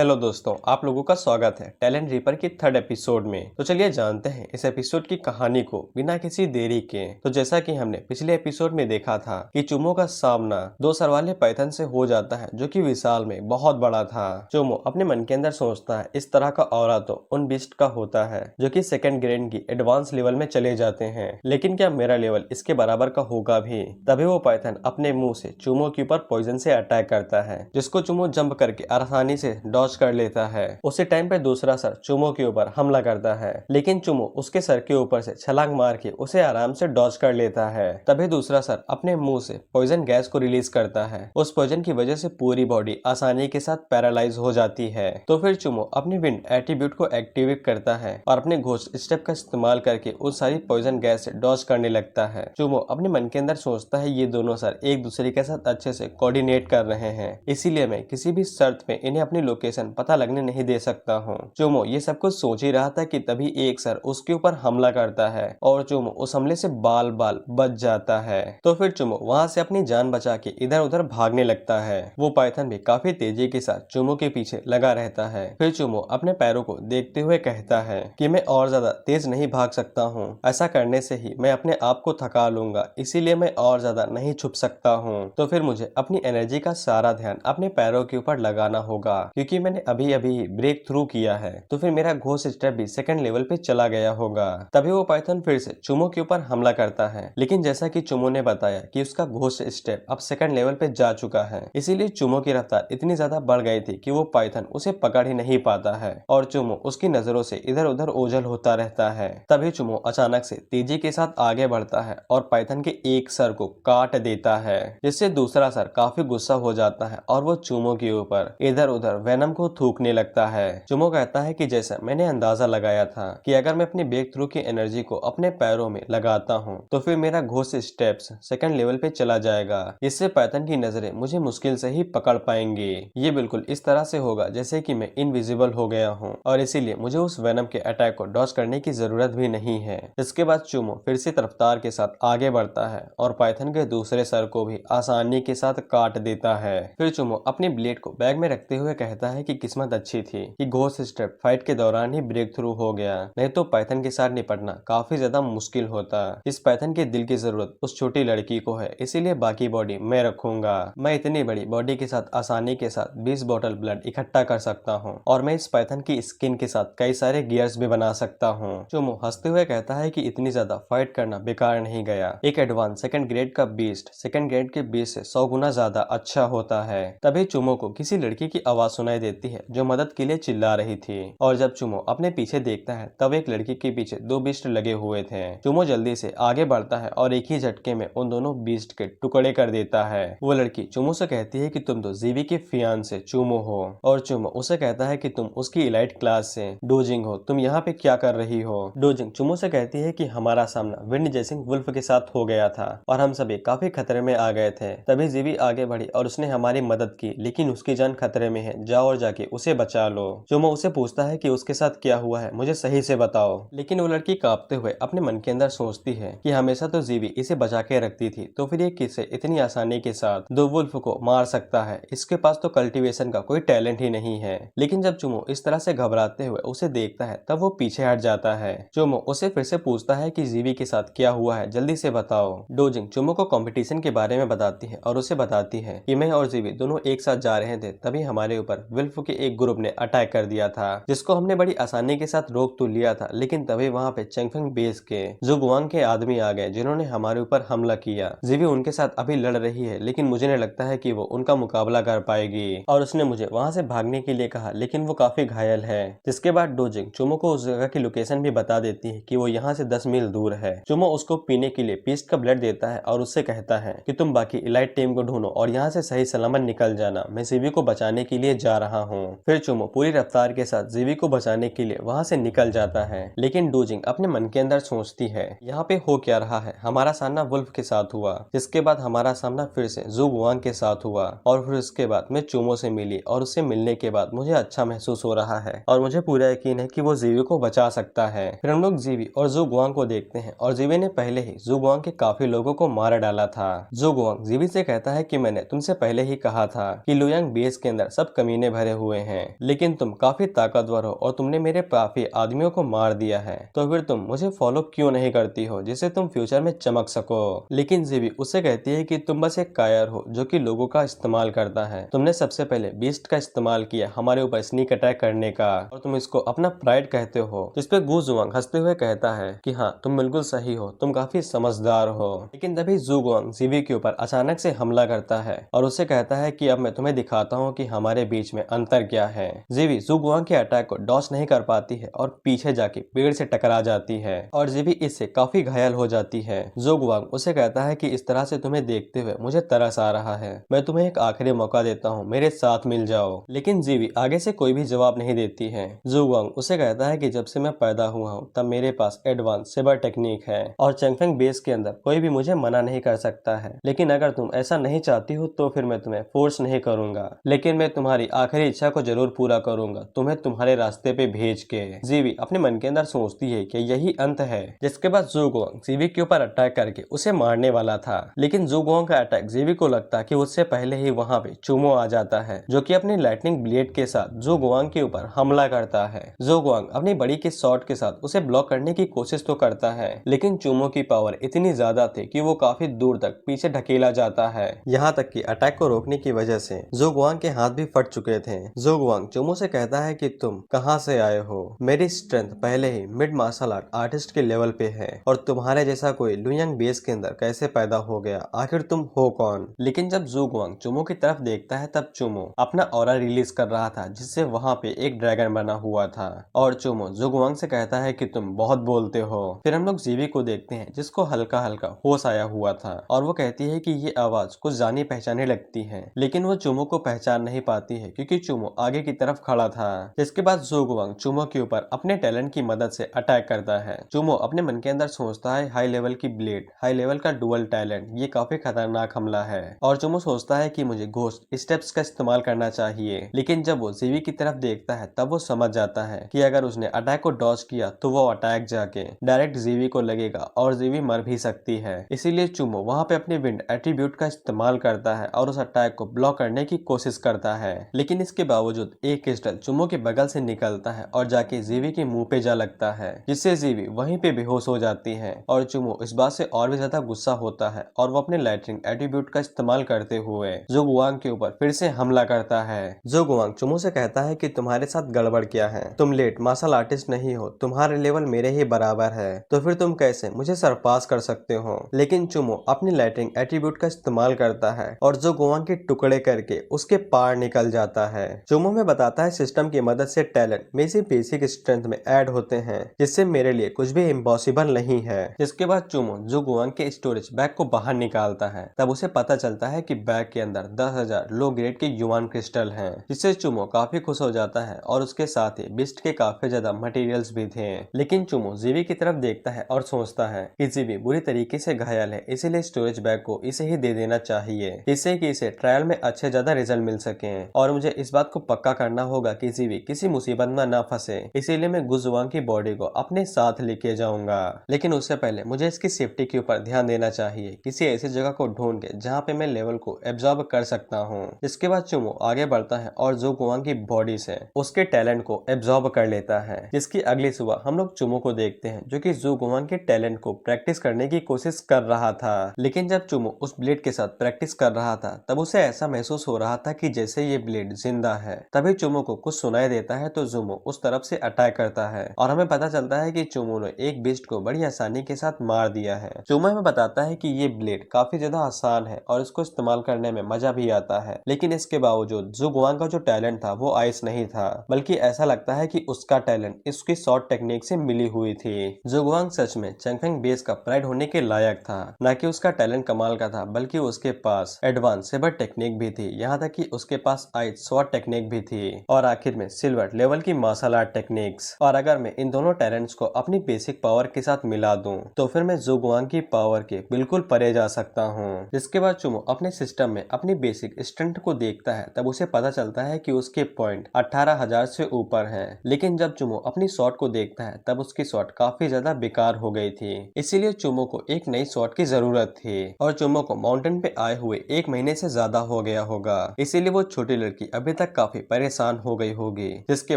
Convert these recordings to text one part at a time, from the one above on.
Hello दोस्तों, आप लोगों का स्वागत है टैलेंट रीपर की थर्ड एपिसोड में। तो चलिए जानते हैं इस एपिसोड की कहानी को बिना किसी देरी के। तो जैसा कि हमने पिछले एपिसोड में देखा था कि चुमो का सामना दो सर वाले पाइथन से हो जाता है जो कि विशाल में बहुत बड़ा था। चुमो अपने मन के अंदर सोचता है इस तरह का ऑरा तो उन बीस्ट का होता है जो कि सेकंड ग्रेड की एडवांस लेवल में चले जाते हैं, लेकिन क्या मेरा लेवल इसके बराबर का होगा भी? तभी वो पाइथन अपने मुंह से चुमो के ऊपर पॉइजन से अटैक करता है, जिसको चुमो जंप करके आसानी से डॉज कर लेता है। उसी टाइम पे दूसरा सर चुमो के ऊपर हमला करता है, लेकिन चुमो उसके सर के ऊपर से छलांग मार के उसे आराम से डॉज कर लेता है। तभी दूसरा सर अपने मुंह से पॉइजन गैस को रिलीज करता है। उस पॉइजन की वजह से पूरी बॉडी आसानी के साथ पैरालाइज हो जाती है। तो फिर चुमो अपने विंड एट्रीब्यूट को एक्टिवेट करता है और अपने घोस्ट स्टेप का इस्तेमाल करके उस सारी पॉइजन गैस से डॉज करने लगता है। चुमो अपने मन के अंदर सोचता है ये दोनों सर एक दूसरे के साथ अच्छे से कोऑर्डिनेट कर रहे हैं, इसीलिए मैं किसी भी शर्त में इन्हें अपनी लोकेशन पता लगने नहीं दे सकता हूँ। चुमो ये सब कुछ सोच ही रहा था कि तभी एक सर उसके ऊपर हमला करता है और चुमो उस हमले से बाल बाल बच जाता है। तो फिर चुमो वहाँ से अपनी जान बचा के इधर उधर भागने लगता है। वो पाइथन भी काफी तेजी के साथ चुमो के पीछे लगा रहता है। फिर चुमो अपने पैरों को देखते हुए कहता है कि मैं और ज्यादा तेज नहीं भाग सकता हूँ, ऐसा करने से ही मैं अपने आप को थका लूंगा, इसीलिए मैं और ज्यादा नहीं छुप सकता हूँ। तो फिर मुझे अपनी एनर्जी का सारा ध्यान अपने पैरों के ऊपर लगाना होगा, क्योंकि मैंने अभी अभी ब्रेक थ्रू किया है। तो फिर मेरा घोस्ट स्टेप भी सेकंड लेवल पे चला गया होगा। तभी वो पाइथन फिर से चुमो के ऊपर हमला करता है, लेकिन जैसा कि चुमो ने बताया कि उसका घोस्ट स्टेप अब सेकंड लेवल पे जा चुका है, इसीलिए चुमो की रफ्तार इतनी ज्यादा बढ़ गई थी कि वो पाइथन उसे पकड़ ही नहीं पाता है और चुमो उसकी नजरों से इधर उधर ओझल होता रहता है। तभी चुमो अचानक से तेजी के साथ आगे बढ़ता है और पाइथन के एक सर को काट देता है, जिससे दूसरा सर काफी गुस्सा हो जाता है और वो चुमो के ऊपर इधर उधर वेनम को थूकने लगता है। चुमो कहता है कि जैसा मैंने अंदाजा लगाया था कि अगर मैं अपनी ब्रेक थ्रू की एनर्जी को अपने पैरों में लगाता हूँ तो फिर मेरा घोस्ट स्टेप्स सेकंड लेवल पे चला जाएगा, इससे पाइथन की नजरें मुझे मुश्किल से ही पकड़ पाएंगी। ये बिल्कुल इस तरह से होगा जैसे कि मैं इनविजिबल हो गया हूँ और इसीलिए मुझे उस वेनम के अटैक को डॉज करने की जरूरत भी नहीं है। इसके बाद चुमो फिर से रफ्तार के साथ आगे बढ़ता है और पाइथन के दूसरे सर को भी आसानी के साथ काट देता है। फिर चुमो अपनी ब्लेड को बैग में रखते हुए कहता है कि किस्मत अच्छी थी कि घोस्ट स्टेप फाइट के दौरान ही ब्रेक थ्रू हो गया, नहीं तो पाइथन के साथ निपटना काफी ज्यादा मुश्किल होता। इस पाइथन के दिल की जरूरत उस छोटी लड़की को है, इसीलिए बाकी बॉडी मैं रखूंगा। मैं इतनी बड़ी बॉडी के साथ आसानी के साथ 20 बॉटल ब्लड इकट्ठा कर सकता हूँ और मैं इस पाइथन की स्किन के साथ कई सारे गियर्स भी बना सकता हूँ। चुमो हंसते हुए कहता है कि इतनी ज्यादा फाइट करना बेकार नहीं गया, एक एडवांस सेकंड ग्रेड का बीस्ट सेकंड ग्रेड के बीस्ट से 100 गुना ज्यादा अच्छा होता है। तभी चुमो को किसी लड़की की आवाज सुनाई देती है जो मदद के लिए चिल्ला रही थी और जब चुमो अपने पीछे देखता है तब एक लड़की के पीछे दो बीस्ट लगे हुए थे। चुमो जल्दी से आगे बढ़ता है और एक ही झटके में उन दोनों बीस्ट के टुकड़े कर देता है। वो लड़की चुमो से कहती है कि तुम तो जीवी के फियांसे चुमो हो और चुमो उसे कहता है कि तुम उसकी इलाइट क्लास से डोजिंग हो, तुम यहाँ पे क्या कर रही हो? डोजिंग चुमो से कहती है कि हमारा सामना विंड जेसिंग वुल्फ के साथ हो गया था और हम सभी काफी खतरे में आ गए थे। तभी जीवी आगे बढ़ी और उसने हमारी मदद की, लेकिन उसकी जान खतरे में है, जाओ और जाके उसे बचा लो। चुमो उसे पूछता है कि उसके साथ क्या हुआ है, मुझे सही से बताओ। लेकिन वो लड़की कांपते हुए अपने मन के अंदर सोचती है कि हमेशा तो जीवी इसे बचा के रखती थी, तो फिर ये किसे इतनी आसानी के साथ दो वुल्फ को मार सकता है? इसके पास तो कल्टीवेशन का कोई टैलेंट ही नहीं है। लेकिन जब चुमो इस तरह से घबराते हुए उसे देखता है तब वो पीछे हट जाता है। चुमो उसे फिर से पूछता है कि जीवी के साथ क्या हुआ है, जल्दी से बताओ। डोजिंग चुमो को कंपटीशन के बारे में बताती है और उसे बताती है कि मैं और जीवी दोनों एक साथ जा रहे थे, तभी हमारे ऊपर विल्फ के एक ग्रुप ने अटैक कर दिया था, जिसको हमने बड़ी आसानी के साथ रोक तो लिया था, लेकिन तभी वहाँ पे चेंगफेंग बेस के जुगवांग के आदमी आ गए जिन्होंने हमारे ऊपर हमला किया। जीवी उनके साथ अभी लड़ रही है, लेकिन मुझे नहीं लगता है कि वो उनका मुकाबला कर पाएगी और उसने मुझे वहाँ से भागने के लिए कहा, लेकिन वो काफी घायल है। जिसके बाद डोजिंग चुमो को उस जगह की लोकेशन भी बता देती है कि वो यहाँ से 10 मील दूर है। चुमो उसको पीने के लिए पीस्ट का ब्लड देता है और उससे कहता है कि तुम बाकी इलाइट टीम को ढूंढो और यहाँ से सही सलामत निकल जाना, मैं जीवी को बचाने के लिए जा रहा हूँ। फिर चुमो पूरी रफ्तार के साथ जीवी को बचाने के लिए वहाँ से निकल जाता है, लेकिन डोजिंग अपने मन के अंदर सोचती है यहाँ पे हो क्या रहा है, हमारा सामना वुल्फ के साथ हुआ, जिसके बाद हमारा सामना फिर से जुगवांग के साथ हुआ और फिर उसके बाद मैं चुमो से मिली और उससे मिलने के बाद मुझे अच्छा महसूस हो रहा है और मुझे पूरा यकीन है कि वो जीवी को बचा सकता है। फिर हम लोग जीवी और जुगवांग को देखते हैं और जीवी ने पहले ही जुगवांग के काफी लोगों को मार डाला था। जुगवांग जीवी से कहता है कि मैंने तुमसे पहले ही कहा था कि लुयांग बेस के अंदर सब कमीने भरे भरे हुए हैं, लेकिन तुम काफी ताकतवर हो और तुमने मेरे काफी आदमियों को मार दिया है, तो फिर तुम मुझे फॉलो क्यों नहीं करती हो जिससे तुम फ्यूचर में चमक सको। लेकिन जीवी उससे कहती है कि तुम बस एक कायर हो जो कि लोगों का इस्तेमाल करता है। तुमने सबसे पहले बीस्ट का इस्तेमाल किया हमारे ऊपर स्नीक अटैक करने का, और तुम इसको अपना प्राइड कहते हो। जिस पे गु जुआंग हंसते हुए कहता है कि हाँ तुम बिल्कुल सही हो, तुम काफी समझदार हो। लेकिन तभी जू गुआंग जीवी के ऊपर अचानक से हमला करता है और उससे कहता है कि अब मैं तुम्हें दिखाता हूँ कि हमारे बीच में अंतर क्या है। जीवी जू गुआंग के अटैक को डॉच नहीं कर पाती है और पीछे जाके पेड़ से टकरा जाती है और जीवी इससे काफी घायल हो जाती है। जू गुआंग उसे कहता है कि इस तरह से तुम्हें देखते हुए मुझे तरस आ रहा है, मैं तुम्हें एक आखिरी मौका देता हूँ, मेरे साथ मिल जाओ। लेकिन जीवी आगे से कोई भी जवाब नहीं देती है। जू गुआंग उसे कहता है कि जब से मैं पैदा हुआ हूँ तब मेरे पास एडवांस सेबर टेक्निक है और चंगफेंग बेस के अंदर कोई भी मुझे मना नहीं कर सकता है। लेकिन अगर तुम ऐसा नहीं चाहती हो तो फिर मैं तुम्हें फोर्स नहीं करूंगा, लेकिन मैं तुम्हारी आखिरी इच्छा को जरूर पूरा करूंगा, तुम्हें तुम्हारे रास्ते पे भेज के। जीवी अपने मन के अंदर सोचती है कि यही अंत है। जिसके बाद जू गुआंग जीवी के ऊपर अटैक करके उसे मारने वाला था, लेकिन जू गुआंग का अटैक जीवी को लगता कि उससे पहले ही वहाँ पे चुमो आ जाता है जो कि अपनी लाइटनिंग ब्लेड के साथ जू गुआंग के ऊपर हमला करता है। जू गुआंग अपनी बड़ी के शॉट के साथ उसे ब्लॉक करने की कोशिश तो करता है, लेकिन चुमो की पावर इतनी ज्यादा थी कि वो काफी दूर तक पीछे ढकेला जाता है। यहाँ तक कि अटैक को रोकने की वजह से जू गुआंग के हाथ भी फट चुके थे। जू गुआंग चुमो से कहता है कि तुम कहाँ से आए हो, मेरी स्ट्रेंथ पहले ही मिड मार्शल आर्ट आर्टिस्ट के लेवल पे है और तुम्हारे जैसा कोई लुयांग बेस के अंदर कैसे पैदा हो गया, आखिर तुम हो कौन। लेकिन जब जू गुआंग चुमो की तरफ देखता है तब चुमो अपना ऑरा रिलीज कर रहा था जिससे वहाँ पे एक ड्रैगन बना हुआ था और चुमो जू गुआंग से कहता है कि तुम बहुत बोलते हो। फिर हम लोग जीवी को देखते हैं जिसको हल्का हल्का होश आया हुआ था और वो कहती है कि ये आवाज कुछ जानी पहचानी लगती है, लेकिन वो चुमो को पहचान नहीं पाती है क्योंकि चुमो आगे की तरफ खड़ा था। जिसके बाद जू गुआंग चुमो के ऊपर अपने टैलेंट की मदद से अटैक करता है। चुमो अपने मन के अंदर सोचता है हाई लेवल की ब्लेड, हाई लेवल का डुअल टैलेंट, ये काफी खतरनाक हमला है और चुमो सोचता है कि मुझे घोस्ट स्टेप्स का इस्तेमाल करना चाहिए। लेकिन जब वो जीवी की तरफ देखता है तब वो समझ जाता है कि अगर उसने अटैक को डॉज किया तो वो अटैक जाके डायरेक्ट जीवी को लगेगा और जीवी मर भी सकती है। इसीलिए चुमो वहाँ पे अपने विंड एट्रीब्यूट का इस्तेमाल करता है और उस अटैक को ब्लॉक करने की कोशिश करता है। लेकिन इसके बावजूद एक क्रिस्टल चुमो के बगल से निकलता है और जाके जीवी के मुंह पे जा लगता है, जिससे जीवी वहीं पे बेहोश हो जाती है और चुमो इस बात से और भी ज्यादा गुस्सा होता है और वो अपने लाइटनिंग एट्रीब्यूट का इस्तेमाल करते हुए जू गुआंग के ऊपर फिर से हमला करता है। जू गुआंग चुमो से कहता है कि तुम्हारे साथ गड़बड़ क्या है, तुम लेट मार्शल आर्टिस्ट नहीं हो, तुम्हारे लेवल मेरे ही बराबर है, तो फिर तुम कैसे मुझे सरपास कर सकते हो। लेकिन चुमो अपनी लाइटनिंग एट्रीब्यूट का इस्तेमाल करता है और जू गुआंग के टुकड़े करके उसके पार निकल जाता है। चुमो में बताता है सिस्टम की मदद से टैलेंट मेरी बेसिक स्ट्रेंथ में ऐड होते हैं, जिससे मेरे लिए कुछ भी इम्पॉसिबल नहीं है। इसके बाद चुमो जू गुआंग के स्टोरेज बैग को बाहर निकालता है, तब उसे पता चलता है कि बैग के अंदर 10,000 लो ग्रेड के युआन क्रिस्टल हैं, जिससे चुमो काफी खुश हो जाता है और उसके साथ ही बिस्ट के काफी ज्यादा मटेरियल्स भी थे। लेकिन चुमो जीवी की तरफ देखता है और सोचता है कि जीवी बुरी तरीके से घायल है, इसीलिए स्टोरेज बैग को इसे ही दे देना चाहिए, जिससे कि इसे ट्रायल में अच्छे ज्यादा रिजल्ट मिल सके और मुझे इस बात को पक्का करना होगा कि जीवी किसी मुसीबत में न फंसे, इसीलिए मैं गु जुआंग की बॉडी को अपने साथ लेके जाऊंगा। लेकिन उससे पहले मुझे इसकी सेफ्टी के ऊपर ध्यान देना चाहिए, किसी ऐसी जगह को ढूंढ के जहाँ पे मैं लेवल को एब्जॉर्ब कर सकता हूँ। इसके बाद चुमो आगे बढ़ता है और जू गुआंग की बॉडी से उसके टैलेंट को एब्जॉर्ब कर लेता है। जिसकी अगली सुबह हम लोग चुमो को देखते हैं जो कि जू गुआंग के टैलेंट को प्रैक्टिस करने की कोशिश कर रहा था। लेकिन जब चुमो उस ब्लेड के साथ प्रैक्टिस कर रहा था तब उसे ऐसा महसूस हो रहा था कि जैसे ये ब्लेड जिंदा है। तभी चुमो को कुछ सुनाई देता है तो जुमो उस तरफ से अटैक करता है और हमें पता चलता है कि चुमो ने एक बीस्ट को बड़ी आसानी के साथ मार दिया है। चुमो हमें बताता है कि ये ब्लेड काफी ज्यादा आसान है और इसको इस्तेमाल करने में मजा भी आता है, लेकिन इसके बावजूद जू गुआंग का जो टैलेंट था वो आइस नहीं था, बल्कि ऐसा लगता है कि उसका टैलेंट इसकी शॉर्ट टेक्निक से मिली हुई थी। जू गुआंग सच में चंगफेंग बेस का प्राइड होने के लायक था, न कि उसका टैलेंट कमाल का था, बल्कि उसके पास एडवांस सेबर टेक्निक भी थी, यहाँ तक कि उसके पास आइस शॉर्ट टेक्निक भी थी और आखिर में सिल्वर लेवल की मार्शल आर्ट टेक्निक्स। और अगर मैं इन दोनों टैलेंट्स को अपनी बेसिक पावर के साथ मिला दूं तो फिर मैं जू गुआंग की पावर के बिल्कुल परे जा सकता हूं। जिसके बाद चुमो अपने सिस्टम में अपनी बेसिक स्ट्रेंथ को देखता है तब उसे पता चलता है कि उसके पॉइंट 18,000 से ऊपर हैं। लेकिन जब चुमो अपनी शॉट को देखता है तब उसकी शॉट काफी ज्यादा बेकार हो गई थी, इसीलिए चुमो को एक नई शॉट की जरूरत थी और चुमो को माउंटेन पे आए हुए 1 महीने से ज्यादा हो गया होगा, इसीलिए वो छोटी लड़की अभी अभी तक काफी परेशान हो गई होगी। जिसके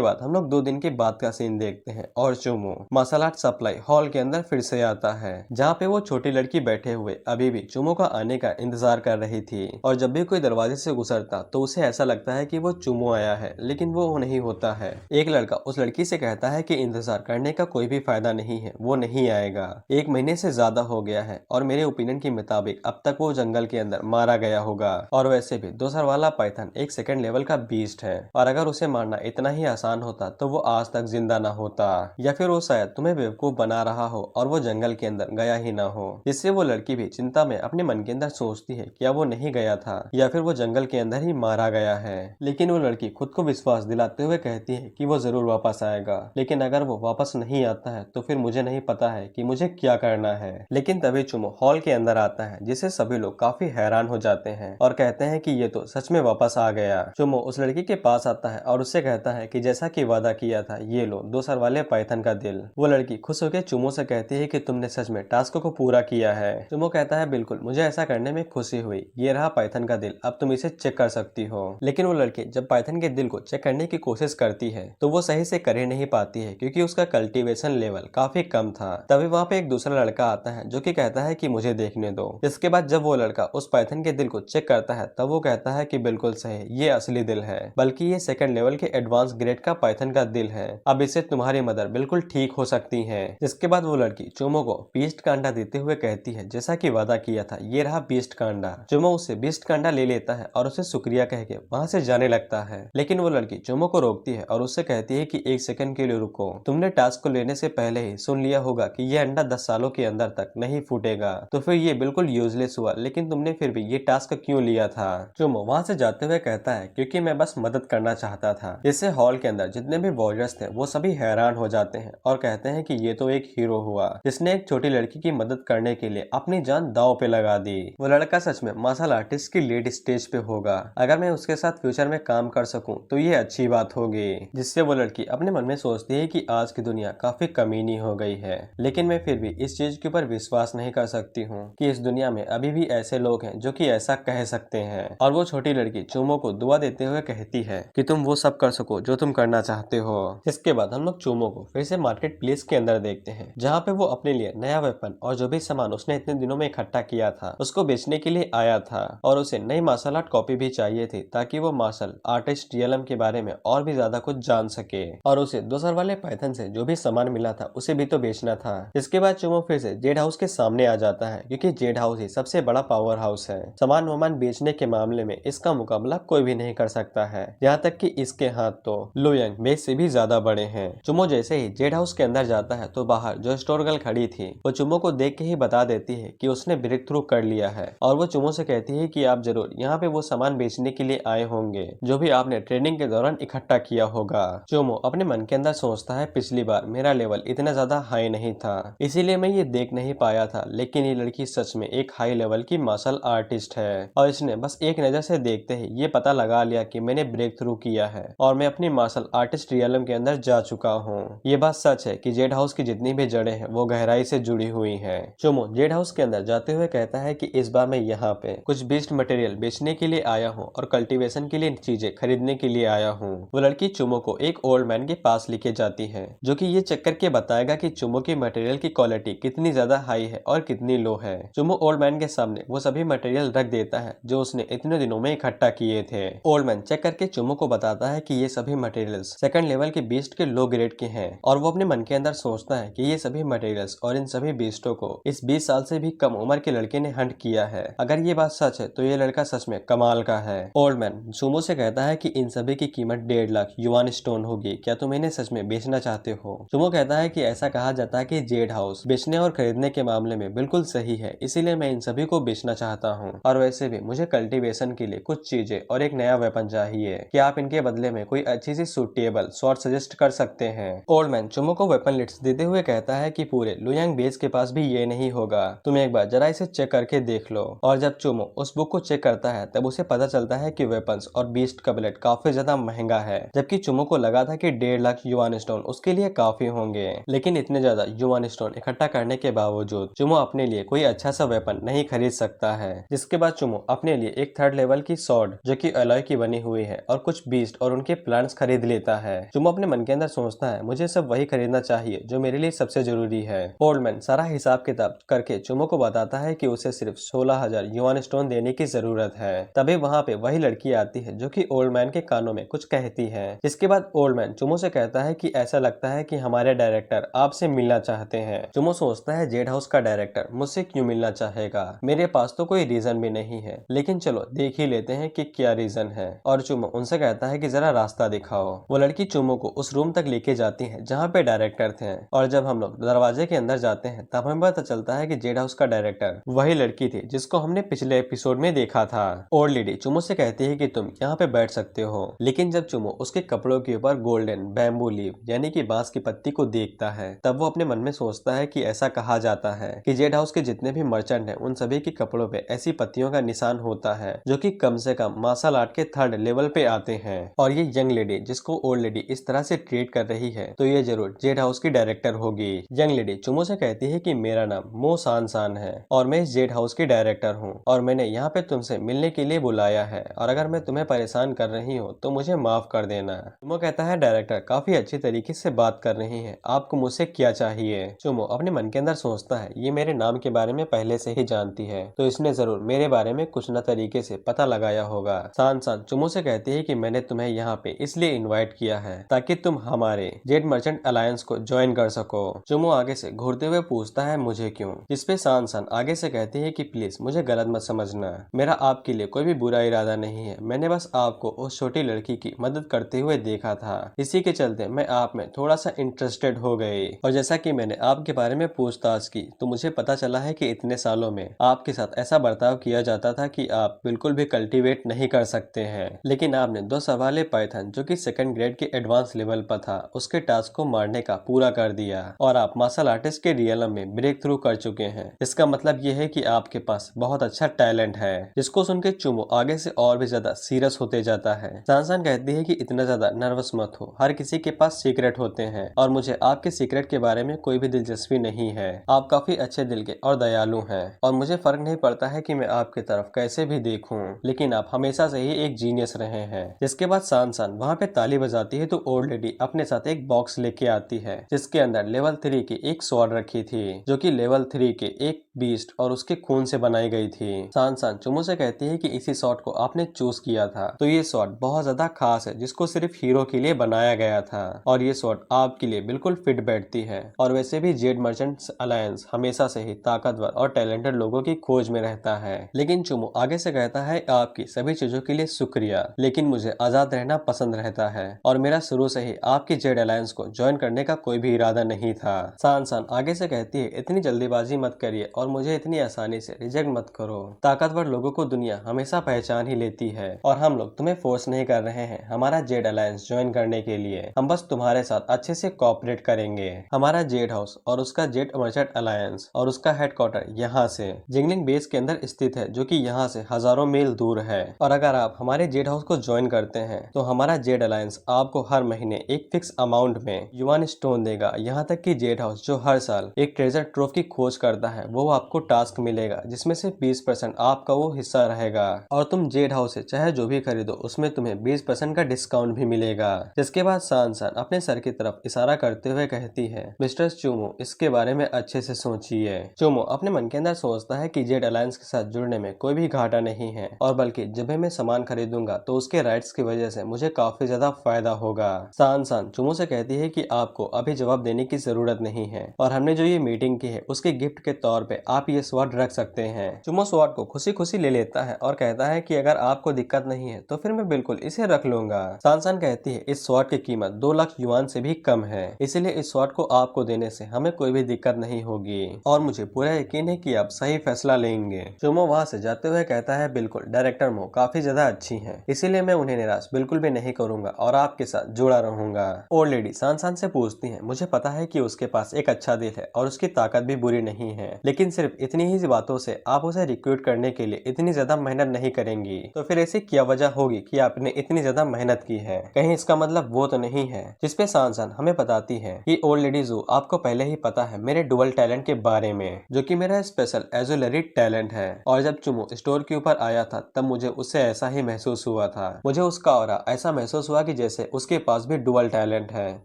बाद हम लोग 2 दिन के बाद का सीन देखते हैं और चुमो मार्शल आर्ट सप्लाई हॉल के अंदर फिर से आता है, जहाँ पे वो छोटी लड़की बैठे हुए अभी भी चुमो का आने का इंतजार कर रही थी। और जब भी कोई दरवाजे से गुजरता तो उसे ऐसा लगता है कि वो चुमो आया है, लेकिन वो नहीं होता है। एक लड़का उस लड़की से कहता है कि इंतजार करने का कोई भी फायदा नहीं है, वो नहीं आएगा। 1 महीने से ज्यादा हो गया है और मेरे ओपिनियन के मुताबिक अब तक वो जंगल के अंदर मारा गया होगा। और वैसे भी 2 सर वाला पाइथन एक सेकंड लेवल का बीस्ट है, और अगर उसे मारना इतना ही आसान होता तो वो आज तक जिंदा ना होता, या फिर वो शायद तुम्हें बेवकूफ बना रहा हो और वो जंगल के अंदर गया ही ना हो। जिससे वो लड़की भी चिंता में अपने मन के अंदर सोचती है क्या वो नहीं गया था या फिर वो जंगल के अंदर ही मारा गया है। लेकिन वो लड़की खुद को विश्वास दिलाते हुए कहती है कि वो जरूर वापस आएगा, लेकिन अगर वो वापस नहीं आता है तो फिर मुझे नहीं पता है कि मुझे क्या करना है। लेकिन तभी चुमो हॉल के अंदर आता है, जिसे सभी लोग काफी हैरान हो जाते हैं और कहते हैं कि ये तो सच में वापस आ गया। चुमो उस लड़की के पास आता है और उससे कहता है कि जैसा कि वादा किया था, ये लो 2 सर वाले पाइथन का दिल। वो लड़की खुश होकर चुमो से कहती है कि तुमने सच में टास्क को पूरा किया है। चुमो कहता है बिल्कुल, मुझे ऐसा करने में खुशी हुई, ये रहा पाइथन का दिल, अब तुम इसे चेक कर सकती हो। लेकिन वो लड़की जब पाइथन के दिल को चेक करने की कोशिश करती है तो वो सही से कर ही नहीं पाती है, क्योंकि उसका कल्टीवेशन लेवल काफी कम था। तभी वहाँ पे एक दूसरा लड़का आता है जो कि कहता है कि मुझे देखने दो। इसके बाद जब वो लड़का उस पाइथन के दिल को चेक करता है तब वो कहता है कि बिल्कुल सही, ये असली दिल है, बल्कि ये सेकंड लेवल के एडवांस ग्रेड का पाइथन का दिल है। अब इसे तुम्हारी मदर बिल्कुल ठीक हो सकती है। इसके बाद वो लड़की चुमो को बीस्ट का अंडा देते हुए कहती है जैसा कि वादा किया था, ये रहा बीस्ट का अंडा। चुमो उससे बीस्ट का अंडा ले लेता है और उसे शुक्रिया कह के वहाँ से जाने लगता है। लेकिन वो लड़की चुमो को रोकती है और उससे कहती है कि 1 सेकंड के लिए रुको, तुमने टास्क को लेने से पहले ही सुन लिया होगा कि ये अंडा 10 सालों के अंदर तक नहीं फूटेगा, तो फिर ये बिल्कुल यूजलेस हुआ, लेकिन तुमने फिर भी ये टास्क क्यों लिया था। चुमो वहाँ से जाते हुए कहता है क्योंकि मैं बस मदद करना चाहता था। इससे हॉल के अंदर जितने भी वॉरियर्स थे वो सभी हैरान हो जाते हैं और कहते हैं कि ये तो एक हीरो हुआ, जिसने एक छोटी लड़की की मदद करने के लिए अपनी जान दांव पे लगा दी। वो लड़का सच में मार्शल आर्टिस्ट की लीड स्टेज पे होगा। अगर मैं उसके साथ फ्यूचर में काम कर सकूं तो ये अच्छी बात होगी। जिससे वो लड़की अपने मन में सोचती है कि आज की दुनिया काफी कमीनी हो गई है, लेकिन मैं फिर भी इस चीज के ऊपर विश्वास नहीं कर सकती हूँ कि इस दुनिया में अभी भी ऐसे लोग हैं जो कि ऐसा कह सकते हैं। और वो छोटी लड़की चुमो को दुआ देते हुए कहती है कि तुम वो सब कर सको जो तुम करना चाहते हो। इसके बाद हम लोग चुमो को फिर से मार्केट प्लेस के अंदर देखते हैं, जहाँ पे वो अपने लिए नया वेपन और जो भी सामान उसने इतने दिनों में इकट्ठा किया था उसको बेचने के लिए आया था। और उसे नई मार्शल आर्ट कॉपी भी चाहिए थी ताकि वो मार्शल आर्टिस्ट रियलम के बारे में और भी ज्यादा कुछ जान सके। और उसे 2 सर वाले पाइथन से जो भी सामान मिला था उसे भी तो बेचना था। इसके बाद चुमो फिर से जेड हाउस के सामने आ जाता है, क्योंकि जेड हाउस ही सबसे बड़ा पावर हाउस है। सामान वामान बेचने के मामले में इसका मुकाबला कोई भी नहीं कर सकता है, यहाँ तक कि इसके हाथ तो लुयंग बेस से भी ज्यादा बड़े हैं। चुमो जैसे ही जेड हाउस के अंदर जाता है तो बाहर जो स्टोर गर्ल खड़ी थी वो चुमो को देख के ही बता देती है कि उसने ब्रेक थ्रू कर लिया है। और वो चुमो से कहती है कि आप जरूर यहाँ पे वो सामान बेचने के लिए आए होंगे जो भी आपने ट्रेनिंग के दौरान इकट्ठा किया होगा। चुमो अपने मन के अंदर सोचता है पिछली बार मेरा लेवल इतना ज्यादा हाई नहीं था, इसीलिए मैं ये देख नहीं पाया था, लेकिन ये लड़की सच में एक हाई लेवल की मार्शल आर्टिस्ट है और इसने बस एक नजर से देखते ही ये पता लगा लिया कि मैंने ब्रेक थ्रू किया है और मैं अपनी मार्शल आर्टिस्ट रियलम के अंदर जा चुका हूँ। ये बात सच है कि जेड हाउस की जितनी भी जड़ें हैं वो गहराई से जुड़ी हुई हैं। चुमो जेड हाउस के अंदर जाते हुए कहता है कि इस बार मैं यहाँ पे कुछ बीस्ट मटेरियल बेचने के लिए आया हूँ और कल्टीवेशन के लिए चीजें खरीदने के लिए आया हूँ। वो लड़की चुमो को एक ओल्ड मैन के पास लेके जाती है जो कि ये चेक करके बताएगा कि चुमो की मटेरियल की क्वालिटी कितनी ज्यादा हाई है और कितनी लो है। चुमो ओल्ड मैन के सामने वो सभी मटेरियल रख देता है जो उसने इतने दिनों में इकट्ठा किए थे। ओल्ड मैन चेक करके चुमो को बताता है कि ये सभी मटेरियल्स सेकंड लेवल के बीस्ट के लो ग्रेड के हैं और वो अपने मन के अंदर सोचता है कि ये सभी मटेरियल्स और इन सभी बीस्टों को इस 20 साल से भी कम उम्र के लड़के ने हंट किया है। अगर ये बात सच है तो ये लड़का सच में कमाल का है। ओल्ड मैन सुमो से कहता है कि इन सभी की कीमत 1.5 लाख युआन स्टोन होगी, क्या तुम इन्हें सच में बेचना चाहते हो। सुमो कहता है कि ऐसा कहा जाता है कि जेड हाउस बेचने और खरीदने के मामले में बिल्कुल सही है, इसीलिए मैं इन सभी को बेचना चाहता हूँ। और वैसे भी मुझे कल्टीवेशन के लिए कुछ चीजें और एक नया वेपन चाहिए, क्या आप इनके बदले में कोई अच्छी सी सूटेबल शॉर्ट सजेस्ट कर सकते हैं। ओल्ड मैन चुमो को वेपन लिस्ट देते हुए कहता है कि पूरे लुयांग बेस के पास भी ये नहीं होगा, तुम एक बार जरा इसे चेक करके देख लो। और जब चुमो उस बुक को चेक करता है तब उसे पता चलता है कि वेपन्स और बीस्ट का ब्लेड काफी ज्यादा महंगा है, जबकि चुमो को लगा था कि 1.5 लाख युआन स्टोन उसके लिए काफी होंगे। लेकिन इतने ज्यादा युआन स्टोन इकट्ठा करने के बावजूद चुमो अपने लिए कोई अच्छा सा वेपन नहीं खरीद सकता है। जिसके बाद चुमो अपने लिए एक 3rd लेवल की सॉर्ड जो कि अलॉय की बनी हुई है और कुछ बीस्ट और उनके प्लांट्स खरीद लेता है। चुमो अपने मन के अंदर सोचता है मुझे सब वही खरीदना चाहिए जो मेरे लिए सबसे जरूरी है। ओल्ड मैन सारा हिसाब किताब करके चुमो को बताता है कि उसे सिर्फ 16,000 युआन स्टोन देने की जरूरत है। तभी वहाँ पे वही लड़की आती है जो कि ओल्ड मैन के कानों में कुछ कहती है। इसके बाद ओल्ड मैन चुमो से कहता है कि ऐसा लगता है कि हमारे डायरेक्टर आपसे मिलना चाहते हैं। चुमो सोचता है जेड हाउस का डायरेक्टर मुझसे क्यों मिलना चाहेगा, मेरे पास तो कोई रीजन भी नहीं है, लेकिन चलो देख ही लेते हैं कि क्या रीजन है। और चुमो उनसे कहता है कि जरा रास्ता दिखाओ। वो लड़की चुमो को उस रूम तक लेके जाती है जहाँ पे डायरेक्टर थे। और जब हम लोग दरवाजे के अंदर जाते हैं तब हमें पता चलता है कि जेड हाउस का डायरेक्टर वही लड़की थी जिसको हमने पिछले एपिसोड में देखा था। ओल्ड लेडी चुमो से कहती है कि तुम यहाँ पे बैठ सकते हो, लेकिन जब चुमो उसके कपड़ों के ऊपर गोल्डन बैम्बू लीव यानी कि बांस की पत्ती को देखता है तब वो अपने मन में सोचता है कि ऐसा कहा जाता है कि जेड हाउस के जितने भी मर्चेंट हैं उन सभी के कपड़ों पे ऐसी पत्तियों का निशान होता है जो कि कम से कम मार्शल आर्ट के 3rd लेवल पे आते हैं। और ये यंग लेडी जिसको ओल्ड लेडी इस तरह से ट्रीट कर रही है तो ये जरूर जेड हाउस की डायरेक्टर होगी। यंग लेडी चुमो से कहती है कि मेरा नाम मो सान सान है और मैं इस जेड हाउस की डायरेक्टर हूँ और मैंने यहाँ पे तुमसे मिलने के लिए बुलाया है, और अगर मैं तुम्हें परेशान कर रही हूँ तो मुझे माफ कर देना। चुमो कहता है डायरेक्टर काफी अच्छी तरीके से बात कर रही है, आपको मुझसे क्या चाहिए। चुमो अपने मन के अंदर सोचता है ये मेरे नाम के बारे में पहले से ही जानती है तो इसने जरूर मेरे बारे में कुछ न तरीके से पता लगाया होगा। सान सान चुमो से कहती है कि मैंने तुम्हें यहाँ पे इसलिए इनवाइट किया है ताकि तुम हमारे जेड मर्चेंट अलायंस को ज्वाइन कर सको। चुमो आगे से घूरते हुए पूछता है मुझे क्यों, जिसपे सान सान आगे से कहती है कि प्लीज मुझे गलत मत समझना, मेरा आपके लिए कोई भी बुरा इरादा नहीं है, मैंने बस आपको उस छोटी लड़की की मदद करते हुए देखा था, इसी के चलते मैं आप में थोड़ा सा इंटरेस्टेड हो गई। और जैसा कि मैंने आपके बारे में पूछताछ की तो मुझे पता चला है कि इतने सालों में आपके साथ ऐसा बर्ताव किया जाता था कि आप बिल्कुल भी कल्टीवेट नहीं कर सकते हैं, लेकिन आपने 2 सवाले पाइथन जो कि 2nd ग्रेड के एडवांस लेवल पर था उसके टास्क को मारने का पूरा कर दिया और आप मार्शल आर्टिस्ट के रियलम में ब्रेक थ्रू कर चुके हैं। इसका मतलब ये है कि आपके पास बहुत अच्छा टैलेंट है। जिसको सुन के चुमो आगे से और भी ज्यादा सीरियस होते जाता है। सांसान कहती है कि इतना ज्यादा नर्वस मत हो, हर किसी के पास सीक्रेट होते हैं और मुझे आपके सीक्रेट के बारे में कोई भी दिलचस्पी नहीं है, आप काफी अच्छे दिल के और दयालु हैं और मुझे फर्क नहीं पड़ता है कि मैं आपकी तरफ कैसे भी देखूं, लेकिन आप हमेशा से ही एक जीनियस रहे हैं। जिसके बाद सान वहाँ पे ताली बजाती है तो ओल्ड लेडी अपने साथ एक बॉक्स लेके आती है जिसके अंदर लेवल 3 की एक स्वॉर्ड रखी थी जो कि लेवल 3 के एक बीस्ट और उसके खून से बनाई गई थी। सान चुमो से कहती है कि इसी शॉट को आपने चूज किया था तो ये शॉट बहुत ज्यादा खास है जिसको सिर्फ हीरो के लिए बनाया गया था और ये शॉट आपके लिए बिल्कुल फिट बैठती है। और वैसे भी जेड मर्चेंट्स अलायंस हमेशा से ही ताकतवर और टैलेंटेड लोगों की खोज में रहता है। लेकिन चुमो आगे से कहता है आपकी सभी चीजों के लिए शुक्रिया, लेकिन मुझे आजाद रहना पसंद रहता है और मेरा शुरू से ही आपकी जेड अलायंस को ज्वाइन करने का कोई भी इरादा नहीं था। सान आगे से कहती है इतनी जल्दीबाजी मत करिए और मुझे इतनी आसानी से रिजेक्ट मत करो, ताकतवर लोगों को दुनिया हमेशा पहचान ही लेती है और हम लोग तुम्हें फोर्स नहीं कर रहे हैं हमारा जेड अलायंस ज्वाइन करने के लिए, हम बस तुम्हारे साथ अच्छे से कोऑपरेट करेंगे। हमारा जेड हाउस और उसका जेड मर्चेंट अलायंस और उसका हेडक्वार्टर यहाँ से जिंगलिंग बेस के अंदर स्थित है जो कि यहाँ से हजारों मील दूर है और अगर आप हमारे जेड हाउस को ज्वाइन करते हैं तो हमारा जेड अलायंस आपको हर महीने एक फिक्स अमाउंट में युआन स्टोन देगा। यहाँ तक कि जेड हाउस जो हर साल एक ट्रेजर ट्रोव की खोज करता है वो आपको टास्क मिलेगा जिसमें से 20% आपका वो हिस्सा रहेगा और तुम जेड हाउस से चाहे जो भी खरीदो उसमें तुम्हें 20% का डिस्काउंट भी मिलेगा। जिसके बाद सान अपने सर की तरफ इशारा करते हुए कहती है मिस्टर चुमो इसके बारे में अच्छे से सोचिए। चुमो अपने मन के अंदर सोचता है कि जेड अलायंस के साथ जुड़ने में कोई भी घाटा नहीं है और बल्कि जब भी मैं सामान खरीदूंगा तो उसके राइट्स की वजह से मुझे काफी ज्यादा फायदा होगा। सान चुमो से कहती है कि आपको अभी जवाब देने की जरूरत नहीं है और हमने जो ये मीटिंग की है उसके गिफ्ट के तौर पे आप ये स्वॉर्ड रख सकते हैं। चुमो स्वॉर्ड को खुशी खुशी ले लेता है और कहता है कि अगर आपको दिक्कत नहीं है तो फिर मैं बिल्कुल इसे रख लूंगा। सान कहती है इस स्वॉर्ड की कीमत 2 लाख युआन से भी कम है, इसलिए इस स्वॉर्ड को आपको देने से हमें कोई भी दिक्कत नहीं होगी और मुझे पूरा यकीन है कि आप सही फैसला लेंगे। चुमो वहाँ से जाते हुए कहता है बिल्कुल डायरेक्टर मो काफी ज्यादा अच्छी है, इसीलिए मैं उन्हें निराश बिल्कुल भी नहीं करूंगा और आपके साथ जुड़ा रहूंगा। ओल्ड लेडी सान से पूछती है मुझे पता है कि उसके पास एक अच्छा दिल है और उसकी ताकत भी बुरी नहीं है, लेकिन सिर्फ इतनी ही बातों से आप उसे रिक्रूट करने के लिए इतनी ज्यादा मेहनत नहीं करेंगी, तो फिर ऐसी क्या वजह होगी कि आपने इतनी ज्यादा मेहनत की है? कहीं इसका मतलब वो तो नहीं है जिसपे सांसन हमें बताती है कि ओल्ड लेडी जू, आपको पहले ही पता है मेरे डुअल टैलेंट के बारे में, जो कि मेरा स्पेशल एजोलरी टैलेंट है। और जब चुमो स्टोर के ऊपर आया था तब मुझे उससे ऐसा ही महसूस हुआ था। मुझे उसका ऑरा ऐसा महसूस हुआ कि जैसे उसके पास भी डुअल टैलेंट है,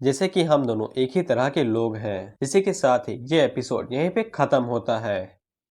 जैसे कि हम दोनों एक ही तरह के लोग हैं। इसी के साथ ही ये एपिसोड यहीं पे खत्म होता है।